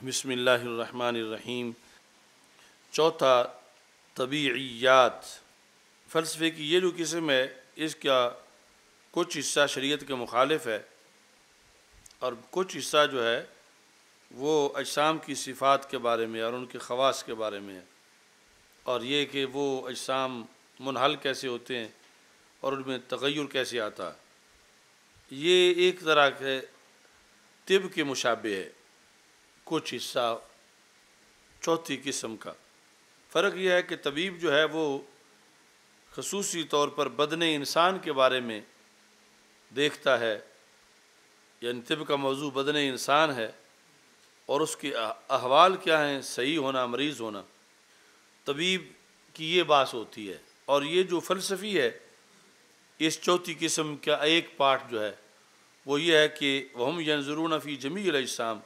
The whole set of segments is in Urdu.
بسم اللہ الرحمن الرحیم۔ چوتھا، طبیعیات۔ فلسفے کی یہ جو قسم ہے اس کا کچھ حصہ شریعت کے مخالف ہے اور کچھ حصہ جو ہے وہ اجسام کی صفات کے بارے میں اور ان کے خواص کے بارے میں ہے، اور یہ کہ وہ اجسام منحل کیسے ہوتے ہیں اور ان میں تغیر کیسے آتا ہے۔ یہ ایک طرح کے طب کے مشابہ ہے، کچھ حصہ چوتھی قسم کا۔ فرق یہ ہے کہ طبیب جو ہے وہ خصوصی طور پر بدن انسان کے بارے میں دیکھتا ہے، یعنی طب کا موضوع بدن انسان ہے اور اس کے احوال کیا ہیں، صحیح ہونا، مریض ہونا، طبیب کی یہ بات ہوتی ہے۔ اور یہ جو فلسفی ہے اس چوتھی قسم کا ایک پارٹ جو ہے وہ یہ ہے کہ وہم ینظرون فی جمیع الاجسام،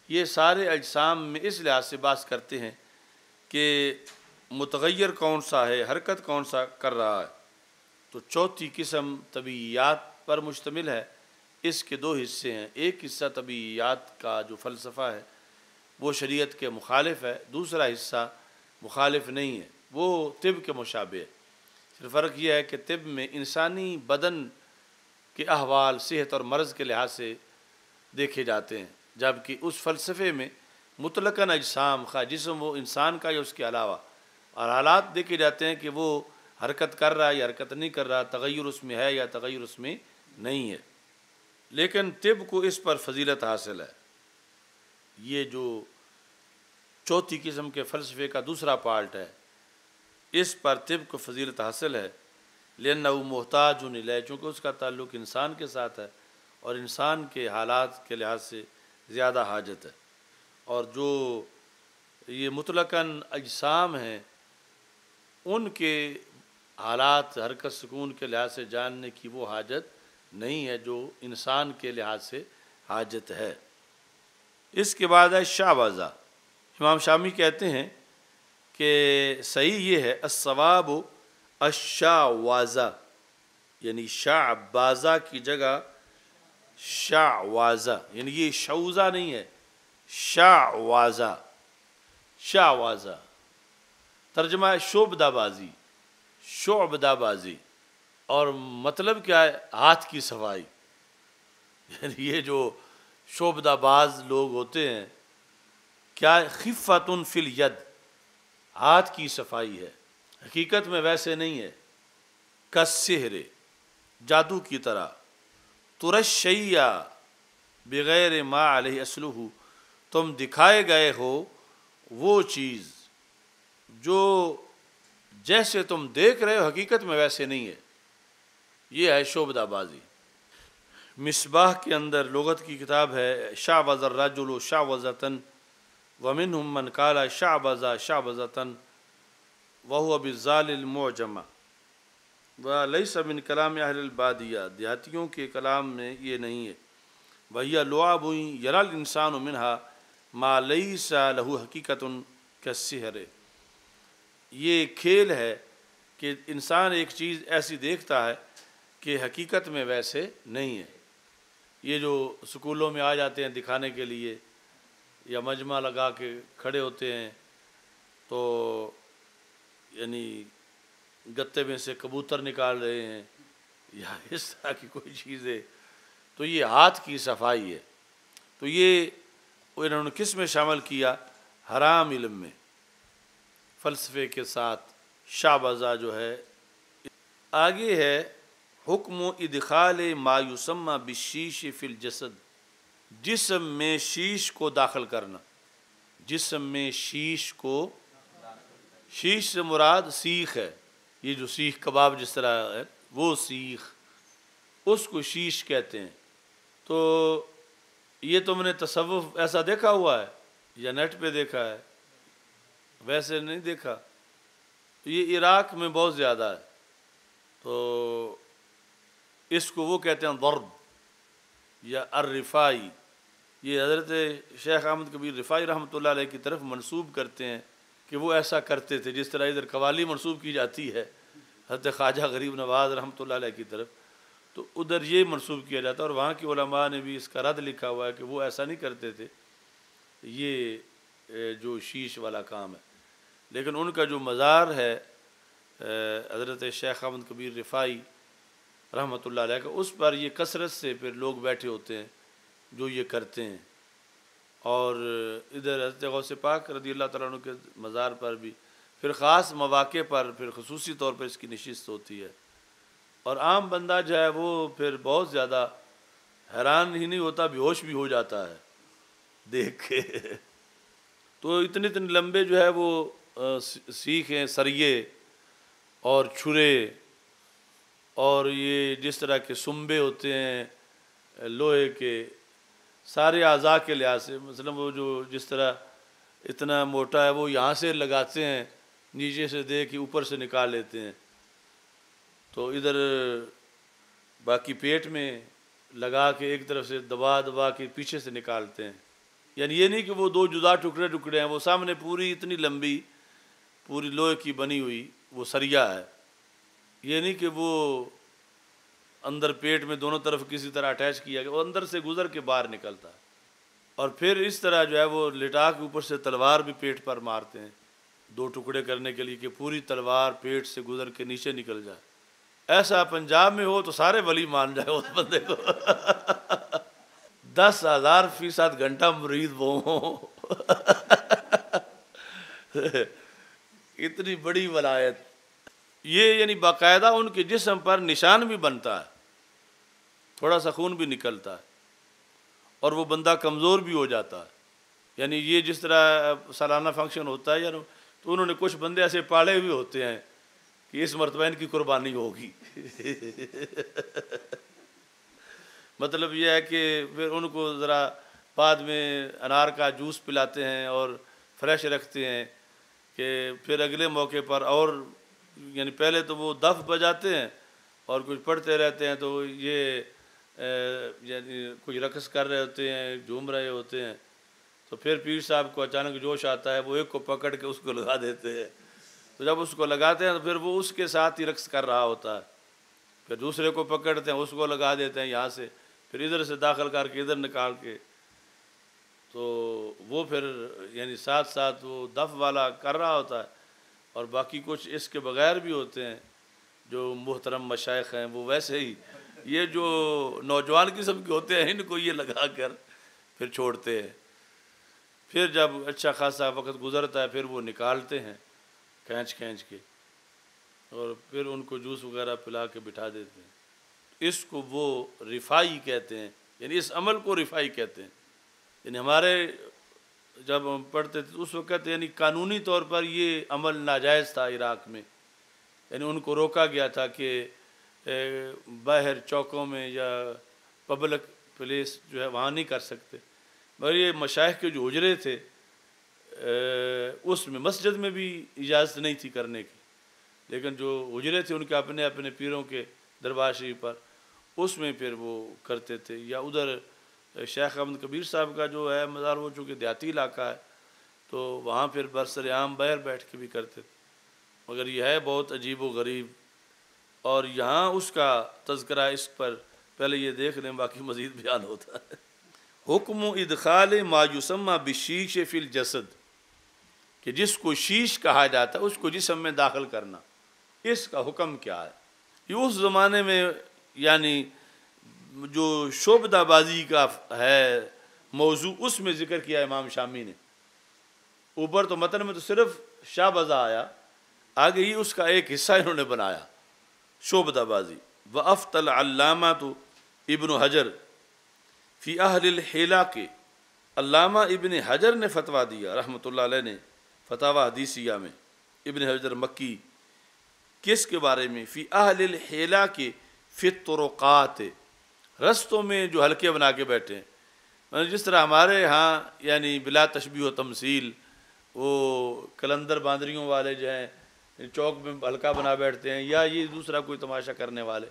یہ سارے اجسام میں اس لحاظ سے بات کرتے ہیں کہ متغیر کون سا ہے، حرکت کون سا کر رہا ہے۔ تو چوتھی قسم طبیعیات پر مشتمل ہے۔ اس کے دو حصے ہیں، ایک حصہ طبیعیات کا جو فلسفہ ہے وہ شریعت کے مخالف ہے، دوسرا حصہ مخالف نہیں ہے، وہ طب کے مشابہ ہے۔ صرف فرق یہ ہے کہ طب میں انسانی بدن کے احوال صحت اور مرض کے لحاظ سے دیکھے جاتے ہیں، جبکہ اس فلسفے میں مطلقاً اجسام، خواہ جسم وہ انسان کا یا اس کے علاوہ، اور حالات دیکھے جاتے ہیں کہ وہ حرکت کر رہا ہے یا حرکت نہیں کر رہا، تغیر اس میں ہے یا تغیر اس میں نہیں ہے۔ لیکن طب کو اس پر فضیلت حاصل ہے۔ یہ جو چوتھی قسم کے فلسفے کا دوسرا پارٹ ہے اس پر طب کو فضیلت حاصل ہے، لأنہ محتاج الیہ، چونکہ اس کا تعلق انسان کے ساتھ ہے اور انسان کے حالات کے لحاظ سے زیادہ حاجت ہے۔ اور جو یہ مطلقاً اجسام ہیں ان کے حالات حرکت سکون کے لحاظ سے جاننے کی وہ حاجت نہیں ہے جو انسان کے لحاظ سے حاجت ہے۔ اس کے بعد ہے شعوذہ۔ امام شامی کہتے ہیں کہ صحیح یہ ہے الصواب الشعوذہ، یعنی شعبازہ کی جگہ شعوذہ، یعنی یہ شعوذہ نہیں ہے، شعوذہ، شعوذہ ترجمہ ہے شعبدہ بازی، شعبدہ بازی، اور مطلب کیا ہے، ہاتھ کی صفائی۔ یعنی یہ جو شعبدہ باز لوگ ہوتے ہیں، کیا خفۃ فی الید، ہاتھ کی صفائی ہے، حقیقت میں ویسے نہیں ہے۔ کالسحر، جادو کی طرح، ترشیہ بغیر ما علیہ اصلہ، تم دکھائے گئے ہو وہ چیز جو جیسے تم دیکھ رہے ہو حقیقت میں ویسے نہیں ہے، یہ ہے شعبدہ بازی۔ مصباح کے اندر لغت کی کتاب ہے شعوذ الرجل شعوذۃ ومنہم من قال شعبذ شعبذۃ وہو بالذال المعجمہ ولیس من کلام اہل البادیہ، دیہاتیوں کے کلام میں یہ نہیں ہے۔ وہی لعب یری الانسان منہا ما لیس لہ حقیقۃ کالسحر، یہ کھیل ہے کہ انسان ایک چیز ایسی دیکھتا ہے کہ حقیقت میں ویسے نہیں ہے۔ یہ جو سکولوں میں آ جاتے ہیں دکھانے کے لیے یا مجمع لگا کے کھڑے ہوتے ہیں تو یعنی گتے میں سے کبوتر نکال رہے ہیں یا اس طرح کی کوئی چیز ہے، تو یہ ہاتھ کی صفائی ہے۔ تو یہ انہوں نے کس میں شامل کیا؟ حرام علم میں، فلسفے کے ساتھ شعوذہ جو ہے۔ آگے ہے حکم ادخال ما یسمى بالشیش فی الجسد، جسم میں شیش کو داخل کرنا۔ جسم میں شیش کو، شیش سے مراد سیخ ہے، یہ جو سیخ کباب جس طرح ہے وہ سیخ، اس کو شیش کہتے ہیں۔ تو یہ تم نے تصوف ایسا دیکھا ہوا ہے یا نیٹ پہ دیکھا ہے؟ ویسے نہیں دیکھا۔ یہ عراق میں بہت زیادہ ہے، تو اس کو وہ کہتے ہیں ضرب یا الرفائی۔ یہ حضرت شیخ احمد کبیر رفائی رحمۃ اللہ علیہ کی طرف منسوب کرتے ہیں کہ وہ ایسا کرتے تھے، جس طرح ادھر قوالی منسوب کی جاتی ہے حضرت خواجہ غریب نواز رحمۃ اللہ علیہ کی طرف، تو ادھر یہ منسوب کیا جاتا ہے، اور وہاں کی علماء نے بھی اس کا رد لکھا ہوا ہے کہ وہ ایسا نہیں کرتے تھے۔ یہ جو شیش والا کام ہے۔ لیکن ان کا جو مزار ہے حضرت شیخ احمد کبیر رفاعی رحمۃ اللہ علیہ کا، اس پر یہ کثرت سے پھر لوگ بیٹھے ہوتے ہیں جو یہ کرتے ہیں۔ اور ادھر حضرت غوث پاک رضی اللہ تعالیٰ عنہ کے مزار پر بھی پھر خاص مواقع پر پھر خصوصی طور پر اس کی نشست ہوتی ہے، اور عام بندہ جو ہے وہ پھر بہت زیادہ حیران ہی نہیں ہوتا، بے ہوش بھی ہو جاتا ہے دیکھ کے۔ تو اتنے لمبے جو ہے وہ سیخ ہیں، سریے اور چھرے، اور یہ جس طرح کے سنبے ہوتے ہیں لوہے کے، سارے اعضاء کے لحاظ سے، مثلا وہ جو جس طرح اتنا موٹا ہے وہ یہاں سے لگاتے ہیں، نیچے سے دے کے اوپر سے نکال لیتے ہیں، تو ادھر باقی پیٹ میں لگا کے ایک طرف سے دبا کے پیچھے سے نکالتے ہیں۔ یعنی یہ نہیں کہ وہ دو جدا ٹکڑے ہیں، وہ سامنے پوری اتنی لمبی پوری لوہے کی بنی ہوئی وہ سریا ہے، یہ نہیں کہ وہ اندر پیٹ میں دونوں طرف کسی طرح اٹیچ کیا گیا، وہ اندر سے گزر کے باہر نکلتا ہے۔ اور پھر اس طرح جو ہے وہ لٹا کے اوپر سے تلوار بھی پیٹ پر مارتے ہیں، دو ٹکڑے کرنے کے لیے کہ پوری تلوار پیٹ سے گزر کے نیچے نکل جائے۔ ایسا پنجاب میں ہو تو سارے ولی مان جائے اس بندے کو 10,000% گھنٹہ مرید وہ ہوں اتنی بڑی ولایت۔ یہ یعنی باقاعدہ ان کے جسم پر نشان بھی بنتا ہے، تھوڑا سا خون بھی نکلتا ہے، اور وہ بندہ کمزور بھی ہو جاتا ہے۔ یعنی یہ جس طرح سالانہ فنکشن ہوتا ہے یعنی تو انہوں نے کچھ بندے ایسے پالے ہوئے ہوتے ہیں کہ اس مرتبہ ان کی قربانی ہوگی مطلب یہ ہے کہ پھر ان کو ذرا بعد میں انار کا جوس پلاتے ہیں اور فریش رکھتے ہیں کہ پھر اگلے موقع پر، اور یعنی پہلے تو وہ دف بجاتے ہیں اور کچھ پڑھتے رہتے ہیں، تو یہ یعنی کچھ رقص کر رہے ہوتے ہیں، جھوم رہے ہوتے ہیں، تو پھر پیر صاحب کو اچانک جوش آتا ہے، وہ ایک کو پکڑ کے اس کو لگا دیتے ہیں، تو جب اس کو لگاتے ہیں تو پھر وہ اس کے ساتھ ہی رقص کر رہا ہوتا ہے، پھر دوسرے کو پکڑتے ہیں، اس کو لگا دیتے ہیں یہاں سے، پھر ادھر سے داخل کر کے ادھر نکال کے، تو وہ پھر یعنی ساتھ ساتھ وہ دف والا کر رہا ہوتا ہے، اور باقی کچھ اس کے بغیر بھی ہوتے ہیں جو محترم مشائخ ہیں، وہ ویسے ہی یہ جو نوجوان قسم کے ہوتے ہیں ان کو یہ لگا کر پھر چھوڑتے ہیں، پھر جب اچھا خاصا وقت گزرتا ہے پھر وہ نکالتے ہیں کھینچ کے، اور پھر ان کو جوس وغیرہ پلا کے بٹھا دیتے ہیں۔ اس کو وہ رفاعی کہتے ہیں، یعنی اس عمل کو رفاعی کہتے ہیں۔ یعنی ہمارے جب ہم پڑھتے تھے اس وقت یعنی قانونی طور پر یہ عمل ناجائز تھا عراق میں، یعنی ان کو روکا گیا تھا کہ باہر چوکوں میں یا پبلک پلیس جو ہے وہاں نہیں کر سکتے، مگر یہ مشائخ کے جو حجرے تھے اس میں مسجد میں بھی اجازت نہیں تھی کرنے کی، لیکن جو حجرے تھے ان کے اپنے اپنے پیروں کے دربار شریف پر، اس میں پھر وہ کرتے تھے۔ یا ادھر شیخ احمد کبیر صاحب کا جو ہے مزار، وہ چونکہ دیہاتی علاقہ ہے تو وہاں پھر برسر عام باہر بیٹھ کے بھی کرتے تھے، مگر یہ ہے بہت عجیب و غریب، اور یہاں اس کا تذکرہ اس پر پہلے یہ دیکھ لیں، باقی مزید بیان ہوتا ہے۔ حکم ادخال ما یسمى بالشیش فی الجسد، کہ جس کو شیش کہا جاتا ہے اس کو جسم میں داخل کرنا، اس کا حکم کیا ہے؟ یہ اس زمانے میں یعنی جو شعبدہ بازی کا ہے موضوع، اس میں ذکر کیا امام شامی نے، اوپر تو متن میں تو صرف شعبدہ آیا، آگے ہی اس کا ایک حصہ انہوں نے بنایا شعبدہ بازی۔ وَأَفْتَى الْعَلَّامَةُ ابن حجر فی اہل الحیلہ، کے علامہ ابن حجر نے فتویٰ دیا رحمۃ اللہ علیہ نے فتاوی حدیثیہ میں، ابن حجر مکی، کس کے بارے میں؟ فی اہل الحیلہ کے، فی الطرقات، رستوں میں جو حلقے بنا کے بیٹھے ہیں، جس طرح ہمارے ہاں یعنی بلا تشبیہ و تمثیل وہ کلندر باندریوں والے جو ہیں چوک میں حلقہ بنا بیٹھتے ہیں، یا یہ دوسرا کوئی تماشا کرنے والے،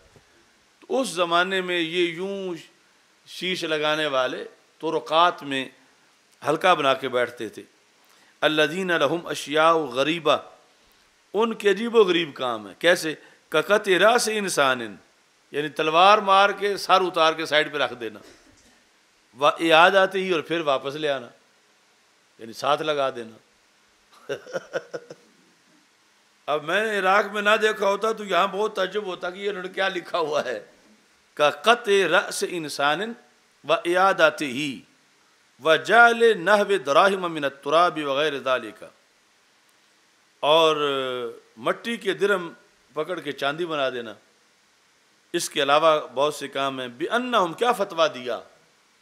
تو اس زمانے میں یہ یوں شیش لگانے والے طرقات میں حلقہ بنا کے بیٹھتے تھے۔ الذین لہم اشیاء غریبہ، ان کے عجیب و غریب کام ہے، کیسے؟ کقطع راس انسان، یعنی تلوار مار کے سر اتار کے سائڈ پہ رکھ دینا، اعادتہ ہی، اور پھر واپس لے آنا، یعنی ساتھ لگا دینا۔ اب میں نے عراق میں نہ دیکھا ہوتا تو یہاں بہت تعجب ہوتا کہ یہ انہوں نے کیا لکھا ہوا ہے، کا قطع رأس انسان و اعادتہ و جعل نحو دراہم من التراب وغیر ذالک، اور مٹی کے درم پکڑ کے چاندی بنا دینا۔ اس کے علاوہ بہت سے کام ہیں۔ بِأَنَّهُمْ، کیا فتویٰ دیا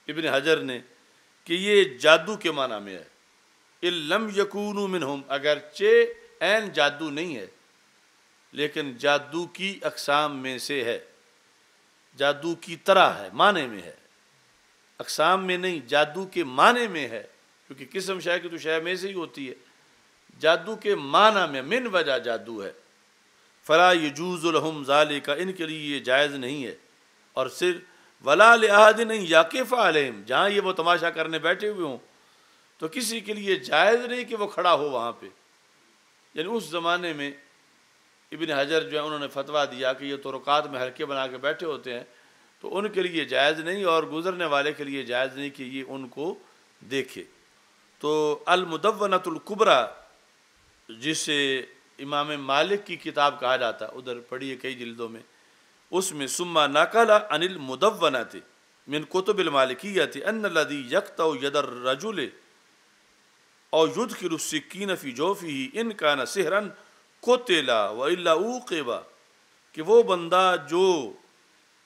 ابن حجر نے کہ یہ جادو کے معنی میں ہے۔ إِن لَمْ يَكُونُوا مِنْهُمْ، اگرچہ عین جادو نہیں ہے لیکن جادو کی اقسام میں سے ہے، جادو کی طرح ہے، معنی میں ہے، اقسام میں نہیں، جادو کے معنی میں ہے، کیونکہ قسم شے کی تو شے میں سے ہی ہوتی ہے، جادو کے معنی میں، من وجہ جادو ہے۔ فلا یجوز لہم ذالک، ان کے لیے یہ جائز نہیں ہے، اور صرف ولا لأحد نہیں یقف علیہم، جہاں یہ وہ تماشا کرنے بیٹھے ہوئے ہوں تو کسی کے لیے جائز نہیں کہ وہ کھڑا ہو وہاں پہ۔ یعنی اس زمانے میں ابن حجر جو ہے انہوں نے فتویٰ دیا کہ یہ طرقات میں حلقے بنا کے بیٹھے ہوتے ہیں تو ان کے لیے جائز نہیں، اور گزرنے والے کے لیے جائز نہیں کہ یہ ان کو دیکھے۔ تو المدونۃ الکبریٰ، جسے امام مالک کی کتاب کہا جاتا، ادھر پڑھی ہے کئی جلدوں میں، اس میں ثم نقل عن المدونۃ من کتب المالکیۃ ان الذی یقطع ید الرجل او یدخل السکین فی جوفہ ان کان سحرا قتل والا عوقب، کہ وہ بندہ جو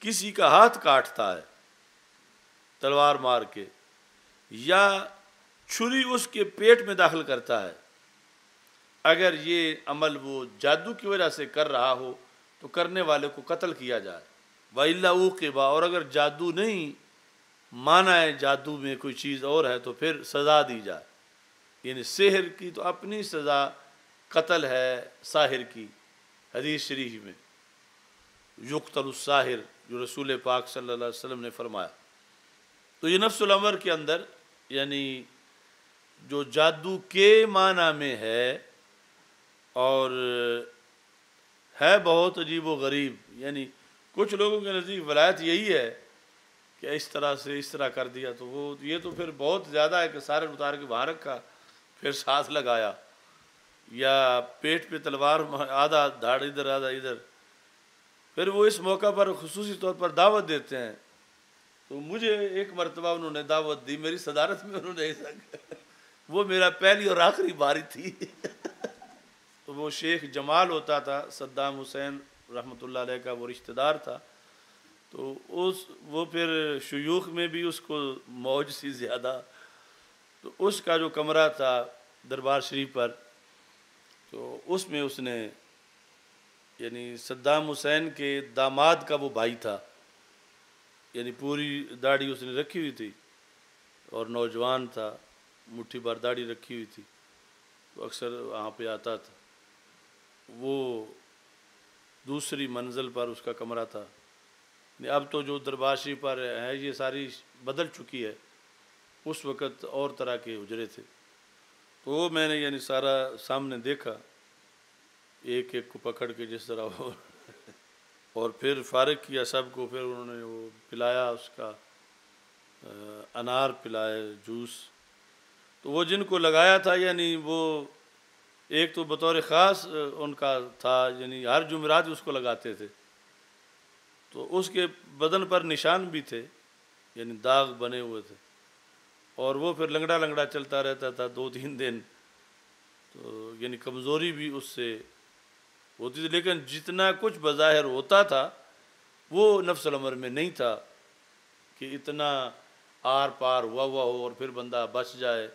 کسی کا ہاتھ کاٹتا ہے تلوار مار کے، یا چھری اس کے پیٹ میں داخل کرتا ہے، اگر یہ عمل وہ جادو کی وجہ سے کر رہا ہو تو کرنے والے کو قتل کیا جائے، وَإِلَّا عُوقِبَ، اور اگر جادو نہیں مانا ہے، جادو میں کوئی چیز اور ہے تو پھر سزا دی جائے۔ یعنی سحر کی تو اپنی سزا قتل ہے ساحر کی، حدیث شریف میں یقتل الساحر، جو رسول پاک صلی اللہ علیہ وسلم نے فرمایا۔ تو یہ نفس الامر کے اندر یعنی جو جادو کے معنی میں ہے، اور ہے بہت عجیب و غریب، یعنی کچھ لوگوں کے نزدیک ولایت یہی ہے کہ اس طرح سے اس طرح کر دیا، تو وہ یہ تو پھر بہت زیادہ ہے کہ سارے اتار کے وہاں رکھا پھر ساتھ لگایا، یا پیٹ پہ تلوار آدھا دھاڑ ادھر آدھا ادھر، پھر وہ اس موقع پر خصوصی طور پر دعوت دیتے ہیں۔ تو مجھے ایک مرتبہ انہوں نے دعوت دی، میری صدارت میں انہوں نے ایسا، وہ میرا پہلی اور آخری باری تھی۔ تو وہ شیخ جمال ہوتا تھا، صدام حسین رحمۃ اللہ علیہ کا وہ رشتہ دار تھا، تو وہ پھر شیوخ میں بھی اس کو موج سی زیادہ، تو اس کا جو کمرہ تھا دربار شریف پر، تو اس میں اس نے یعنی صدام حسین کے داماد کا وہ بھائی تھا، یعنی پوری داڑھی اس نے رکھی ہوئی تھی اور نوجوان تھا، مٹھی بھر داڑھی رکھی ہوئی تھی، تو اکثر وہاں پہ آتا تھا۔ وہ دوسری منزل پر اس کا کمرہ تھا، اب تو جو دربار شریف پر ہے یہ ساری بدل چکی ہے، اس وقت اور طرح کے حجرے تھے۔ تو وہ میں نے یعنی سارا سامنے دیکھا، ایک ایک کو پکڑ کے جس طرح ہو، اور پھر فارغ کیا سب کو، پھر انہوں نے وہ پلایا، اس کا انار پلائے، جوس۔ تو وہ جن کو لگایا تھا یعنی وہ ایک تو بطور خاص ان کا تھا، یعنی ہر جمعرات اس کو لگاتے تھے، تو اس کے بدن پر نشان بھی تھے، یعنی داغ بنے ہوئے تھے، اور وہ پھر لنگڑا لنگڑا چلتا رہتا تھا 2-3 دن، تو یعنی کمزوری بھی اس سے ہوتی تھی، لیکن جتنا کچھ بظاہر ہوتا تھا وہ نفس الامر میں نہیں تھا کہ اتنا آر پار ہوا ہو اور پھر بندہ بچ جائے،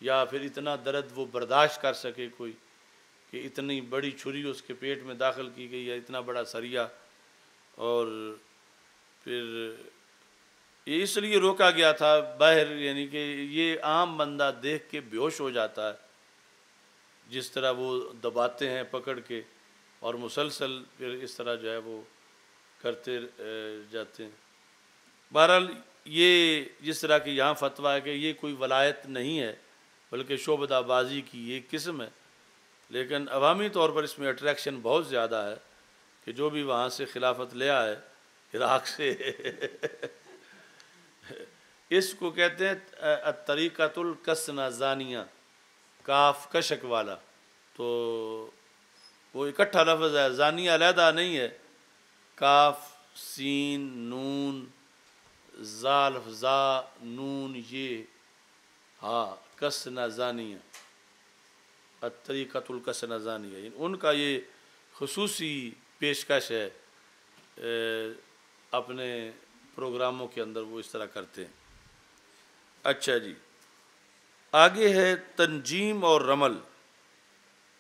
یا پھر اتنا درد وہ برداشت کر سکے کوئی، کہ اتنی بڑی چھری اس کے پیٹ میں داخل کی گئی ہے، اتنا بڑا سریا، اور پھر یہ اس لیے روکا گیا تھا باہر، یعنی کہ یہ عام بندہ دیکھ کے بے ہوش ہو جاتا ہے، جس طرح وہ دباتے ہیں پکڑ کے، اور مسلسل پھر اس طرح جو ہے وہ کرتے جاتے ہیں۔ بہرحال یہ جس طرح کہ یہاں فتویٰ ہے کہ یہ کوئی ولایت نہیں ہے بلکہ شعبدہ بازی کی یہ قسم ہے، لیکن عوامی طور پر اس میں اٹریکشن بہت زیادہ ہے کہ جو بھی وہاں سے خلافت لے آئے عراق سے اس کو کہتے ہیں الطریقۃ الکسنا زانیہ، کاف کشک والا، تو وہ اکٹھا لفظ ہے، زانیہ علیحدہ نہیں ہے، کاف سین نون زا زا نون یہ ہاں کسنا زانیہ، الطریقۃ الکسنا زانیہ، ان کا یہ خصوصی پیشکش ہے، اپنے پروگراموں کے اندر وہ اس طرح کرتے ہیں۔ اچھا جی، آگے ہے تنجیم اور رمل۔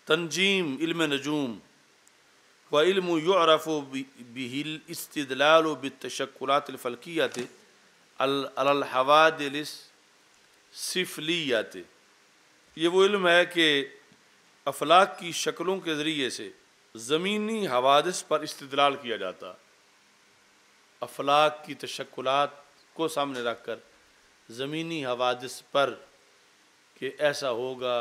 تنجیم علم نجوم، وعلم يعرف به الاستدلال بالتشکلات الفلکیۃ علی الحوادث السفلیۃ، یہ وہ علم ہے کہ افلاک کی شکلوں کے ذریعے سے زمینی حوادث پر استدلال کیا جاتا، افلاک کی تشکلات کو سامنے رکھ کر زمینی حوادث پر کہ ایسا ہوگا،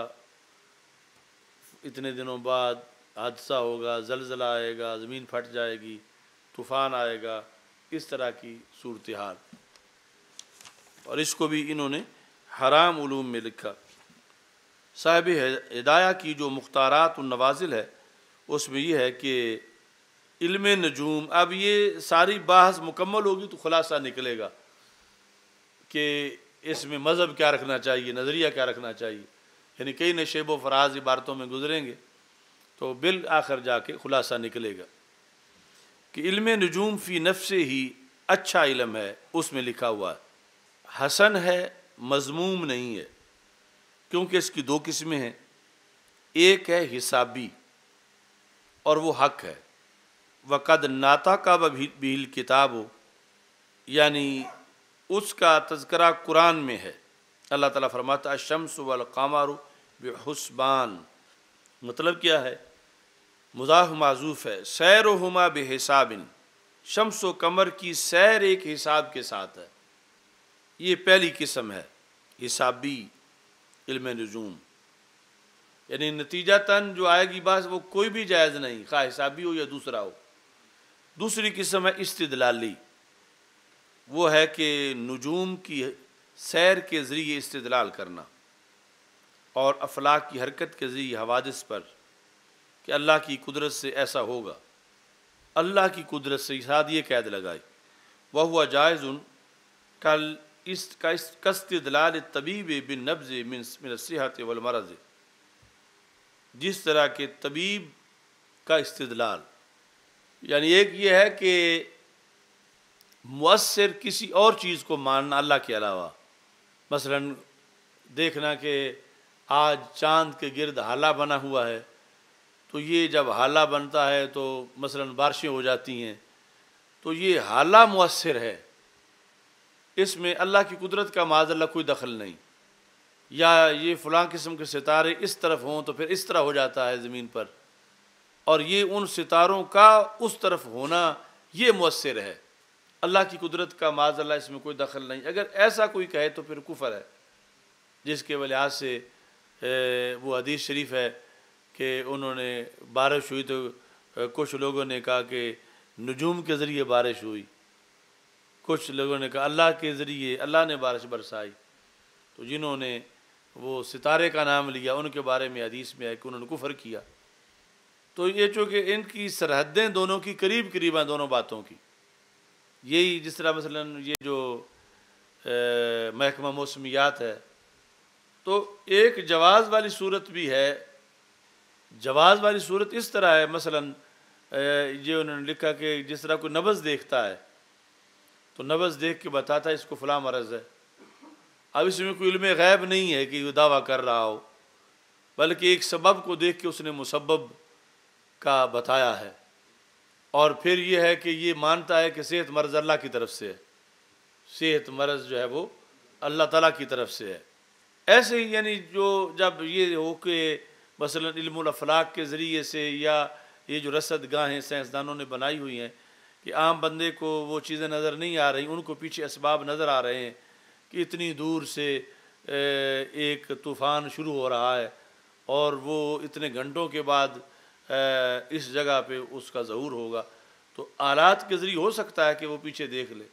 اتنے دنوں بعد حادثہ ہوگا، زلزلہ آئے گا، زمین پھٹ جائے گی، طوفان آئے گا، اس طرح کی صورتحال، اور اس کو بھی انہوں نے حرام علوم میں لکھا۔ صاحب ہدایہ کی جو مختارات النوازل ہے اس میں یہ ہے کہ علم نجوم، اب یہ ساری بحث مکمل ہوگی تو خلاصہ نکلے گا کہ اس میں مذہب کیا رکھنا چاہیے، نظریہ کیا رکھنا چاہیے، یعنی کئی نشیب و فراز عبارتوں میں گزریں گے تو بالآخر جا کے خلاصہ نکلے گا کہ علم نجوم فی نفس ہی اچھا علم ہے، اس میں لکھا ہوا ہے، حسن ہے، مذموم نہیں ہے، کیونکہ اس کی دو قسمیں ہیں، ایک ہے حسابی اور وہ حق ہے، وقد ناطق بہ الکتاب، یعنی اس کا تذکرہ قرآن میں ہے۔ اللہ تعالیٰ فرماتا ہے الشمس والقمر بحسبان، مطلب کیا ہے، مضاف معذوف ہے، سیرہما بحساب، شمس و قمر کی سیر ایک حساب کے ساتھ ہے، یہ پہلی قسم ہے حسابی علم نجوم، یعنی نتیجتاً جو آئے گی بات وہ کوئی بھی جائز نہیں، خواہ حسابی ہو یا دوسرا ہو۔ دوسری قسم ہے استدلالی، وہ ہے کہ نجوم کی سیر کے ذریعے استدلال کرنا اور افلاک کی حرکت کے ذریعے حوادث پر کہ اللہ کی قدرت سے ایسا ہوگا، اللہ کی قدرت سے ساتھ یہ قید لگائی، وَهُوَ جائز کاستدلال الطبیب بالنبض من الصحت والمرض، جس طرح کے طبیب کا استدلال، یعنی ایک یہ ہے کہ مؤثر کسی اور چیز کو ماننا اللہ کے علاوہ، مثلا دیکھنا کہ آج چاند کے گرد ہالہ بنا ہوا ہے، تو یہ جب ہالہ بنتا ہے تو مثلا بارشیں ہو جاتی ہیں، تو یہ ہالہ مؤثر ہے، اس میں اللہ کی قدرت کا معاذ اللہ کوئی دخل نہیں، یا یہ فلاں قسم کے ستارے اس طرف ہوں تو پھر اس طرح ہو جاتا ہے زمین پر، اور یہ ان ستاروں کا اس طرف ہونا یہ مؤثر ہے، اللہ کی قدرت کا معاذ اللہ اس میں کوئی دخل نہیں۔ اگر ایسا کوئی کہے تو پھر کفر ہے، جس کے لحاظ سے وہ حدیث شریف ہے کہ انہوں نے بارش ہوئی تو کچھ لوگوں نے کہا کہ نجوم کے ذریعے بارش ہوئی، کچھ لوگوں نے کہا اللہ کے ذریعے اللہ نے بارش برسائی، تو جنہوں نے وہ ستارے کا نام لیا ان کے بارے میں حدیث میں ہے کہ انہوں نے کفر کیا۔ تو یہ چونکہ ان کی سرحدیں دونوں کی قریب قریب ہیں دونوں باتوں کی، یہی جس طرح مثلا یہ جو محکمہ موسمیات ہے تو ایک جواز والی صورت بھی ہے، جواز والی صورت اس طرح ہے، مثلا یہ انہوں نے لکھا کہ جس طرح کوئی نبض دیکھتا ہے تو نبض دیکھ کے بتاتا ہے اس کو فلاں مرض ہے، اب اس میں کوئی علم غیب نہیں ہے کہ وہ دعویٰ کر رہا ہو، بلکہ ایک سبب کو دیکھ کے اس نے مسبب کا بتایا ہے، اور پھر یہ ہے کہ یہ مانتا ہے کہ صحت مرض اللہ کی طرف سے ہے، صحت مرض جو ہے وہ اللہ تعالیٰ کی طرف سے ہے۔ ایسے ہی یعنی جو جب یہ ہو کہ مثلا علم الافلاک کے ذریعے سے یا یہ جو رصد گاہیں سائنسدانوں نے بنائی ہوئی ہیں کہ عام بندے کو وہ چیزیں نظر نہیں آ رہی، ان کو پیچھے اسباب نظر آ رہے ہیں کہ اتنی دور سے ایک طوفان شروع ہو رہا ہے اور وہ اتنے گھنٹوں کے بعد اس جگہ پہ اس کا ظہور ہوگا، تو آلات کے ذریعے ہو سکتا ہے کہ وہ پیچھے دیکھ لے،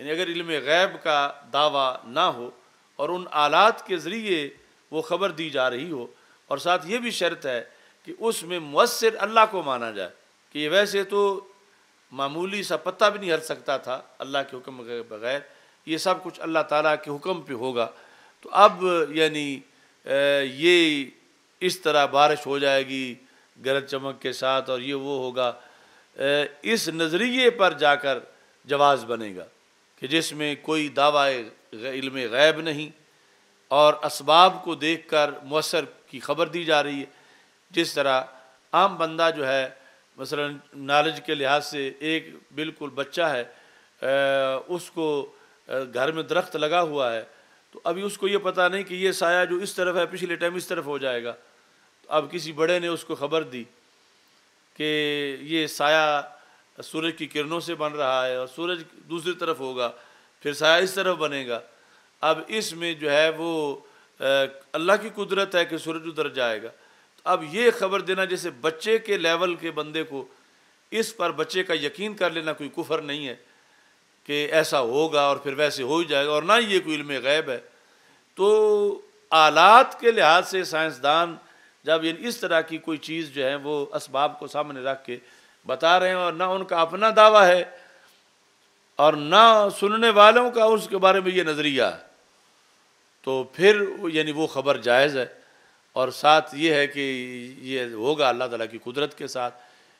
یعنی اگر علم غیب کا دعویٰ نہ ہو اور ان آلات کے ذریعے وہ خبر دی جا رہی ہو، اور ساتھ یہ بھی شرط ہے کہ اس میں مؤثر اللہ کو مانا جائے کہ یہ ویسے تو معمولی سا پتہ بھی نہیں ہل سکتا تھا اللہ کے حکم کے بغیر، یہ سب کچھ اللہ تعالیٰ کے حکم پہ ہوگا، تو اب یعنی یہ اس طرح بارش ہو جائے گی گرج چمک کے ساتھ اور یہ وہ ہوگا، اس نظریے پر جا کر جواز بنے گا کہ جس میں کوئی دعویٰ علم غیب نہیں اور اسباب کو دیکھ کر مؤثر کی خبر دی جا رہی ہے۔ جس طرح عام بندہ جو ہے مثلا نالج کے لحاظ سے ایک بالکل بچہ ہے، اس کو گھر میں درخت لگا ہوا ہے تو ابھی اس کو یہ پتہ نہیں کہ یہ سایہ جو اس طرف ہے پچھلے ٹائم اس طرف ہو جائے گا، تو اب کسی بڑے نے اس کو خبر دی کہ یہ سایہ سورج کی کرنوں سے بن رہا ہے اور سورج دوسری طرف ہوگا، پھر سایہ اس طرف بنے گا، اب اس میں جو ہے وہ اللہ کی قدرت ہے کہ سورج ادھر جائے گا، تو اب یہ خبر دینا جیسے بچے کے لیول کے بندے کو اس پر بچے کا یقین کر لینا کوئی کفر نہیں ہے کہ ایسا ہوگا اور پھر ویسے ہو ہی جائے گا، اور نہ یہ کوئی علم غیب ہے۔ تو آلات کے لحاظ سے سائنسدان جب اس طرح کی کوئی چیز جو ہے وہ اسباب کو سامنے رکھ کے بتا رہے ہیں اور نہ ان کا اپنا دعویٰ ہے اور نہ سننے والوں کا اس کے بارے میں یہ نظریہ ہے، تو پھر یعنی وہ خبر جائز ہے، اور ساتھ یہ ہے کہ یہ ہوگا اللہ تعالیٰ کی قدرت کے ساتھ،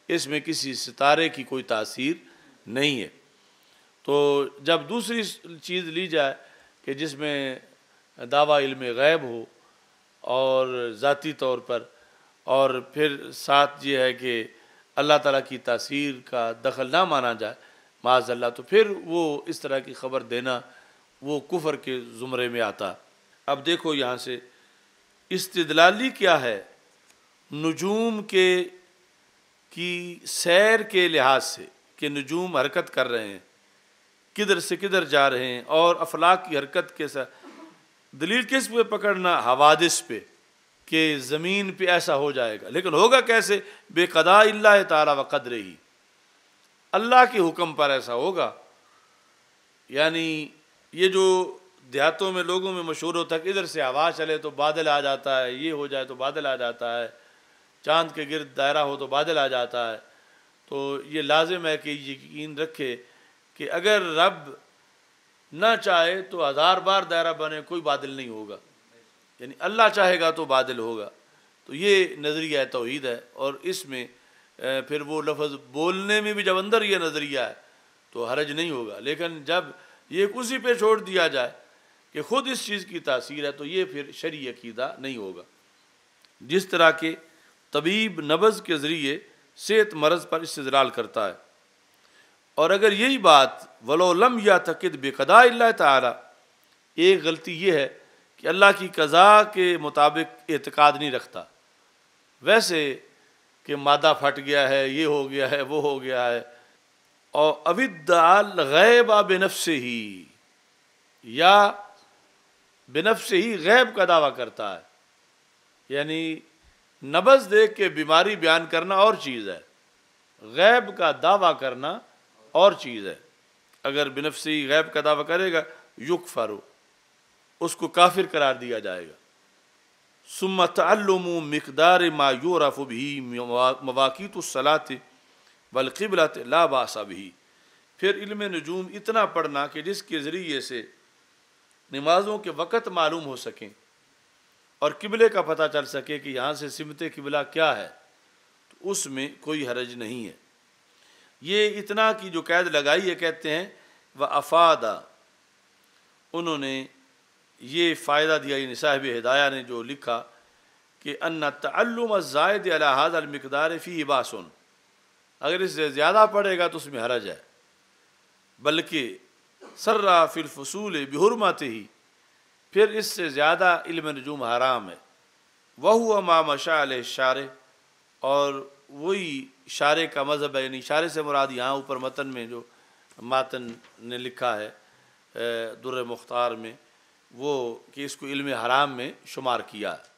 اس میں کسی ستارے کی کوئی تاثیر نہیں ہے۔ تو جب دوسری چیز لی جائے کہ جس میں دعویٰ علم غیب ہو اور ذاتی طور پر، اور پھر ساتھ یہ ہے کہ اللہ تعالیٰ کی تاثیر کا دخل نہ مانا جائے معاذ اللہ، تو پھر وہ اس طرح کی خبر دینا وہ کفر کے زمرے میں آتا۔ اب دیکھو یہاں سے استدلالی کیا ہے، نجوم کی سیر کے لحاظ سے کہ نجوم حرکت کر رہے ہیں، کدھر سے کدھر جا رہے ہیں، اور افلاک کی حرکت کے ساتھ دلیل کس پہ پکڑنا؟ حوادث پہ کہ زمین پہ ایسا ہو جائے گا، لیکن ہوگا کیسے؟ بے قضاء اللہ تعالیٰ و قدرہ ہی، اللہ کے حکم پر ایسا ہوگا۔ یعنی یہ جو دیہاتوں میں لوگوں میں مشہور ہوتا ہے کہ ادھر سے ہوا چلے تو بادل آ جاتا ہے، یہ ہو جائے تو بادل آ جاتا ہے، چاند کے گرد دائرہ ہو تو بادل آ جاتا ہے، تو یہ لازم ہے کہ یقین رکھے کہ اگر رب نہ چاہے تو 1000 بار دائرہ بنے کوئی بادل نہیں ہوگا، یعنی اللہ چاہے گا تو بادل ہوگا۔ تو یہ نظریہ توحید ہے، اور اس میں پھر وہ لفظ بولنے میں بھی جب اندر یہ نظریہ ہے تو حرج نہیں ہوگا، لیکن جب یہ اسی پہ چھوڑ دیا جائے کہ خود اس چیز کی تاثیر ہے تو یہ پھر شرعی عقیدہ نہیں ہوگا۔ جس طرح کے طبیب نبض کے ذریعے صحت مرض پر استدلال کرتا ہے، اور اگر یہی بات ولو لم یعتقد بقضاء اللہ تعالی، ایک غلطی یہ ہے کہ اللہ کی قضاء کے مطابق اعتقاد نہیں رکھتا، ویسے کہ مادہ پھٹ گیا ہے، یہ ہو گیا ہے، وہ ہو گیا ہے، اور ادعا الغیب بنفسہ ہی، یا بنفسہ ہی غیب کا دعویٰ کرتا ہے، یعنی نبض دیکھ کے بیماری بیان کرنا اور چیز ہے، غیب کا دعویٰ کرنا اور چیز ہے۔ اگر بنفسہ ہی غیب کا دعویٰ کرے گا یکفر، اس کو کافر قرار دیا جائے گا۔ ثم تعلم مقدار ما یعرف به مواقیت الصلاۃ والقبلۃ لا باس به، پھر علم نجوم اتنا پڑھنا کہ جس کے ذریعے سے نمازوں کے وقت معلوم ہو سکیں اور قبلے کا پتہ چل سکے کہ یہاں سے سمت قبلہ کیا ہے، تو اس میں کوئی حرج نہیں ہے۔ یہ اتنا کی جو قید لگائی ہے، کہتے ہیں وَأَفَادَ، انہوں نے یہ فائدہ دیا، یعنی صاحب ہدایہ نے جو لکھا کہ ان تعلم الزائد علی هذا المقدار فیہ باس، اگر اس سے زیادہ پڑھے گا تو اس میں حرج ہے، بلکہ سرّا فی الفصول بحرمتہ، پھر اس سے زیادہ علم نجوم حرام ہے۔ وَهُوَ مَا مَشَىٰ عَلَيْهِ الشَّارِعُ، اور وہی شارع کا مذہب ہے، یعنی شارع سے مراد یہاں اوپر متن میں جو ماتن نے لکھا ہے در مختار میں، وہ کہ اس کو علم حرام میں شمار کیا ہے۔